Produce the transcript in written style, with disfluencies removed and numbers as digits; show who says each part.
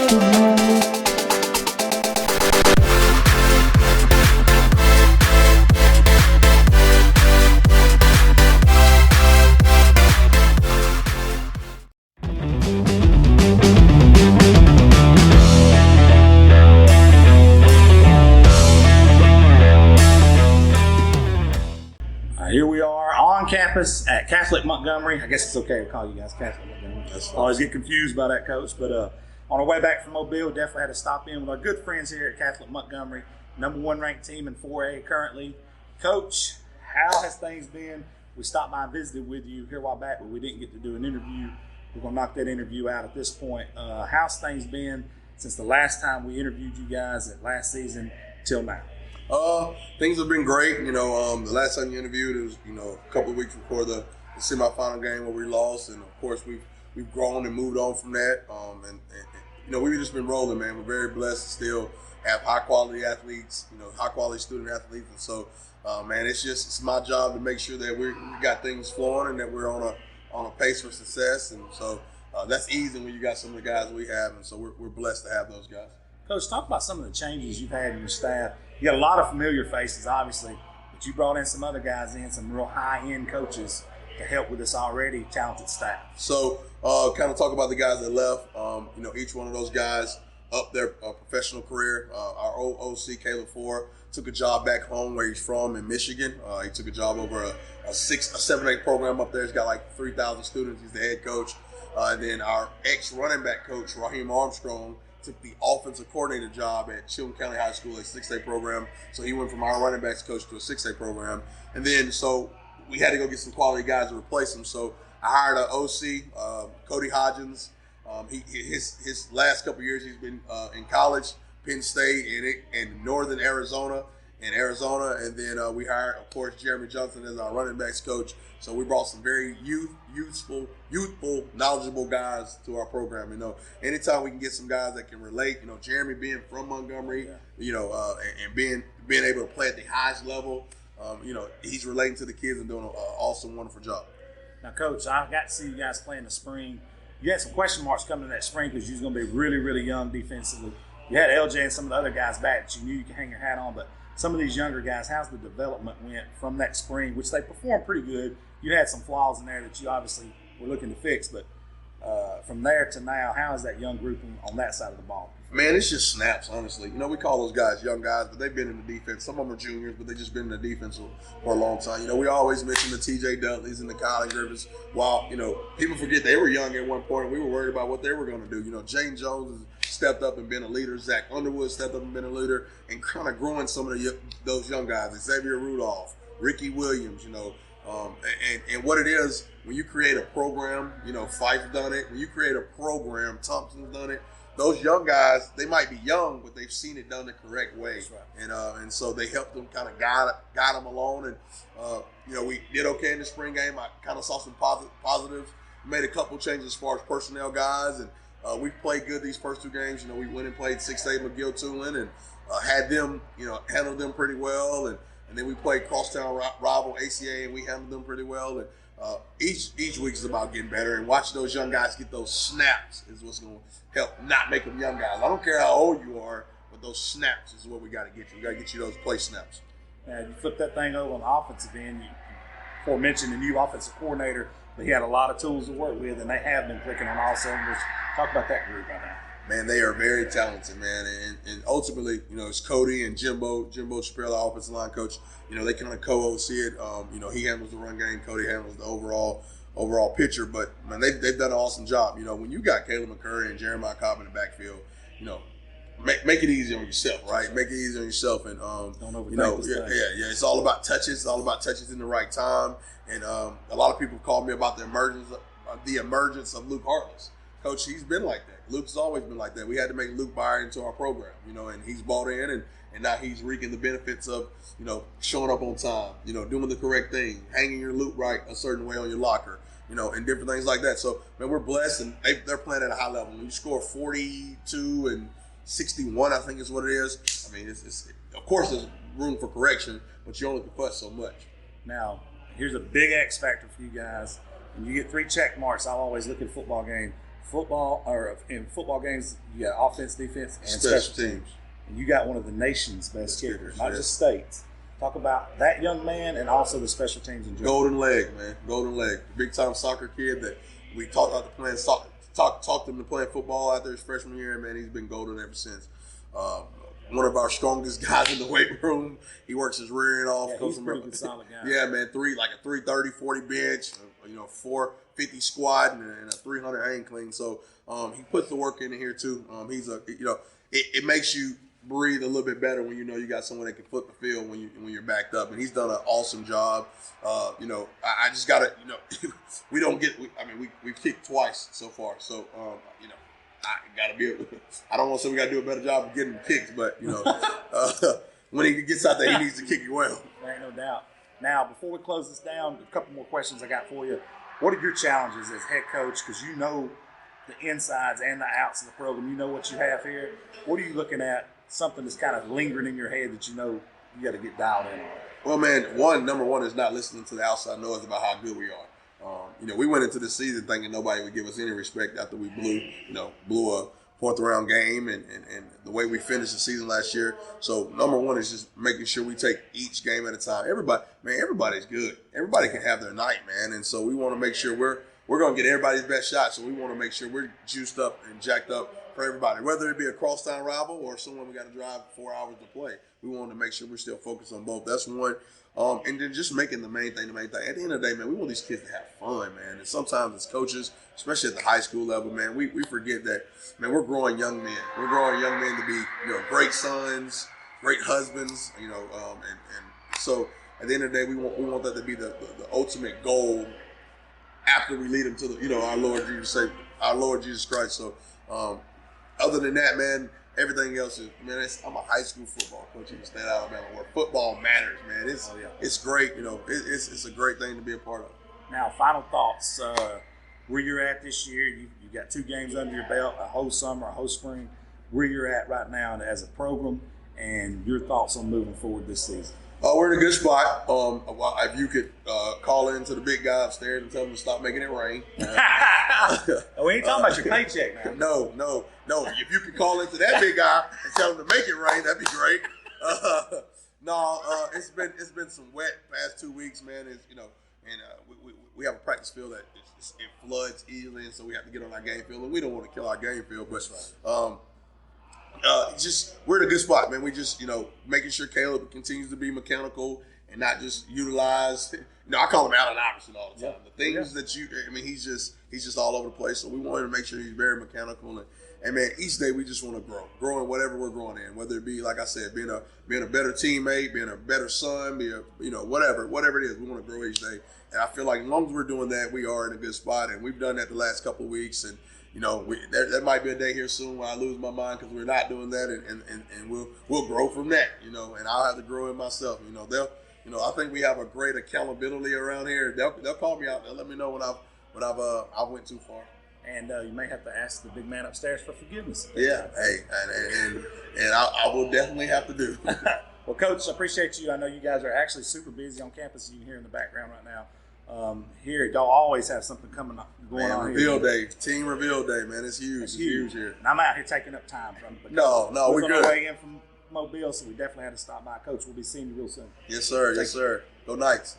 Speaker 1: Here we are on campus at Catholic Montgomery. I guess it's okay to call you guys Catholic Montgomery. I always get confused by that, Coach. But on our way back from Mobile, definitely had to stop in with our good friends here at Catholic Montgomery, #1 ranked team in 4A currently. Coach, how has things been? We stopped by and visited with you here a while back, but we didn't get to do an interview. We're going to knock that interview out at this point. How's things been since the last time we interviewed you guys at last season till now?
Speaker 2: Things have been great. The last time you interviewed, it was, a couple of weeks before the semifinal game where we lost. And of course, we've grown and moved on from that. We've just been rolling, man. We're very blessed to still have high quality athletes, high quality student athletes. And so, man, it's my job to make sure that we got things flowing and that we're on a pace for success. And so that's easy when you got some of the guys we have. And so we're blessed to have those guys.
Speaker 1: Coach, talk about some of the changes you've had in your staff. You got a lot of familiar faces, obviously, but you brought in some other guys in, some real high-end coaches to help with this already talented staff.
Speaker 2: So, kind of talk about the guys that left. Each one of those guys up their professional career. Our old OC, Caleb Ford, took a job back home where he's from in Michigan. He took a job over a 7-8 program up there. He's got like 3,000 students. He's the head coach. And then our ex-running back coach, Raheem Armstrong, took the offensive coordinator job at Chilton County High School, a 6A program. So he went from our running backs coach to a 6A program. And then so we had to go get some quality guys to replace him. So I hired an OC, Cody Hodgins. His last couple of years he's been in college, Penn State, and Northern Arizona. And then we hired, of course, Jeremy Johnson as our running backs coach. So we brought some very youthful, knowledgeable guys to our program. Anytime we can get some guys that can relate, Jeremy being from Montgomery, and being able to play at the highest level, he's relating to the kids and doing an awesome, wonderful job.
Speaker 1: Now, Coach, I got to see you guys play in the spring. You had some question marks coming in that spring because you was going to be really, really young defensively. You had LJ and some of the other guys back that you knew you could hang your hat on, but some of these younger guys, how's the development went from that spring, which they performed pretty good. You had some flaws in there that you obviously were looking to fix, but from there to now, how is that young group on that side of the ball?
Speaker 2: Man, it's just snaps, honestly. We call those guys young guys, but they've been in the defense. Some of them are juniors, but they've just been in the defense for a long time. We always mention the TJ Dudleys and the Colin Griffiths. While, people forget they were young at one point. We were worried about what they were going to do. Jane Jones has stepped up and been a leader. Zach Underwood stepped up and been a leader, and kind of growing some of those young guys. Xavier Rudolph, Ricky Williams, and what it is, when you create a program, Fife's done it. When you create a program, Thompson's done it. Those young guys, they might be young, but they've seen it done the correct way.
Speaker 1: That's right.
Speaker 2: And so they helped them kind of guide them along. And, we did okay in the spring game. I kind of saw some positives. Made a couple changes as far as personnel guys. And we played good these first two games. We went and played 6A McGill-Tulane and had them, handled them pretty well. And then we played crosstown rival ACA, and we handled them pretty well. And each week is about getting better, and watching those young guys get those snaps is what's going to help not make them young guys. I don't care how old you are, but those snaps is what we got to get you. We got to get you those play snaps.
Speaker 1: Now, you flip that thing over on the offensive end. You before mentioned the new offensive coordinator, but he had a lot of tools to work with, and they have been clicking on all cylinders. Talk about that group right now.
Speaker 2: Man, they are very talented, man. And ultimately, it's Cody and Jimbo Shapiro, the offensive line coach. They kind of co-OC it. He handles the run game. Cody handles the overall picture. But, man, they've done an awesome job. When you got Caleb McCurry and Jeremiah Cobb in the backfield, make it easy on yourself, right? Make it easy on yourself. And,
Speaker 1: don't overthink this thing.
Speaker 2: Yeah. It's all about touches. It's all about touches in the right time. And a lot of people called me about the emergence of Luke Hartless. Coach, he's been like that. Luke's always been like that. We had to make Luke buy into our program, and he's bought in, and now he's reaping the benefits of, showing up on time, doing the correct thing, hanging your loop right a certain way on your locker, and different things like that. So, man, we're blessed, and they're playing at a high level. When you score 42 and 61, I think is what it is. I mean, it's of course there's room for correction, but you only can fuss so much.
Speaker 1: Now, here's a big X factor for you guys. When you get 3 check marks, I'll always look at a football game. football, or in football games, you got offense, defense, and
Speaker 2: Special teams.
Speaker 1: And you got one of the nation's best kickers, not
Speaker 2: yeah.
Speaker 1: just states. Talk about that young man and also the special teams in general.
Speaker 2: Golden leg, man. Golden leg. Big time soccer kid that we talked out to playing soccer. Talked him to playing football after his freshman year, and man, he's been golden ever since. One of our strongest guys in the weight room. He works his rear end off.
Speaker 1: Yeah, he's a pretty good, solid guy.
Speaker 2: Yeah, man. Like a 330, 40 bench, 450 squat, and a 300 hang clean. So he puts the work in here too. He's it makes you breathe a little bit better when you know you got someone that can flip the field when you're backed up, and he's done an awesome job. I just gotta, we've kicked twice so far, so I gotta I don't want to say we gotta do a better job of getting him kicked, but when he gets out there, he needs to kick it well.
Speaker 1: There ain't no doubt. Now, before we close this down, a couple more questions I got for you. What are your challenges as head coach? Because you know the insides and the outs of the program. You know what you have here. What are you looking at? Something that's kind of lingering in your head that you know you got to get dialed in on?
Speaker 2: Well, man, number one is not listening to the outside noise about how good we are. We went into the season thinking nobody would give us any respect after we blew a fourth round game and the way we finished the season last year. So number one is just making sure we take each game at a time. Everybody's good. Everybody can have their night, man. And so we want to make sure we're going to get everybody's best shot. So we want to make sure we're juiced up and jacked up for everybody, whether it be a crosstown rival or someone we got to drive 4 hours to play. We want to make sure we're still focused on both. That's one. And then just making the main thing. At the end of the day, man, we want these kids to have fun, man. And sometimes as coaches, especially at the high school level, man, we forget that, man, we're growing young men. We're growing young men to be, great sons, great husbands, and so at the end of the day, we want that to be the ultimate goal after we lead them to our Lord Jesus Christ. So other than that, man, everything else is, man, I'm a high school football coach in the state of Alabama where football matters, man. It's great, it's a great thing to be a part of.
Speaker 1: Now, final thoughts. Where you're at this year, you got 2 games under your belt, a whole summer, a whole spring. Where you're at right now as a program, and your thoughts on moving forward this season.
Speaker 2: We're in a good spot. If you could call in to the big guy upstairs and tell him to stop making it rain.
Speaker 1: We ain't talking about your paycheck, man.
Speaker 2: No. If you could call into that big guy and tell him to make it rain, that'd be great. It's been some wet past 2 weeks, man. We have a practice field that it floods easily, and so we have to get on our game field, and we don't want to kill our game field, but we're in a good spot, man. We just, making sure Caleb continues to be mechanical and not just utilize. I call him Allen Iverson all the time. The things that he's just all over the place. So we wanted to make sure he's very mechanical, and man, each day we just want to grow in whatever we're growing in. Whether it be, like I said, being a better teammate, being a better son, whatever it is, we want to grow each day. And I feel like as long as we're doing that, we are in a good spot, and we've done that the last couple of weeks, and. There might be a day here soon where I lose my mind because we're not doing that, and we'll grow from that, and I'll have to grow in myself. I think we have a great accountability around here. They'll call me out. They'll let me know when I went too far.
Speaker 1: And you may have to ask the big man upstairs for forgiveness.
Speaker 2: Yeah, hey, and I will definitely have to do.
Speaker 1: Well, Coach, I appreciate you. I know you guys are actually super busy on campus. You can hear in the background right now. Here, y'all always have something going on
Speaker 2: reveal
Speaker 1: here.
Speaker 2: Day, team reveal day, man. It's huge. It's huge here.
Speaker 1: And I'm out here taking up time from.
Speaker 2: No,
Speaker 1: we're
Speaker 2: good.
Speaker 1: On our way in from Mobile, so we definitely had to stop by. Coach, we'll be seeing you real soon.
Speaker 2: Yes, sir. Yes, sir. Go Knights.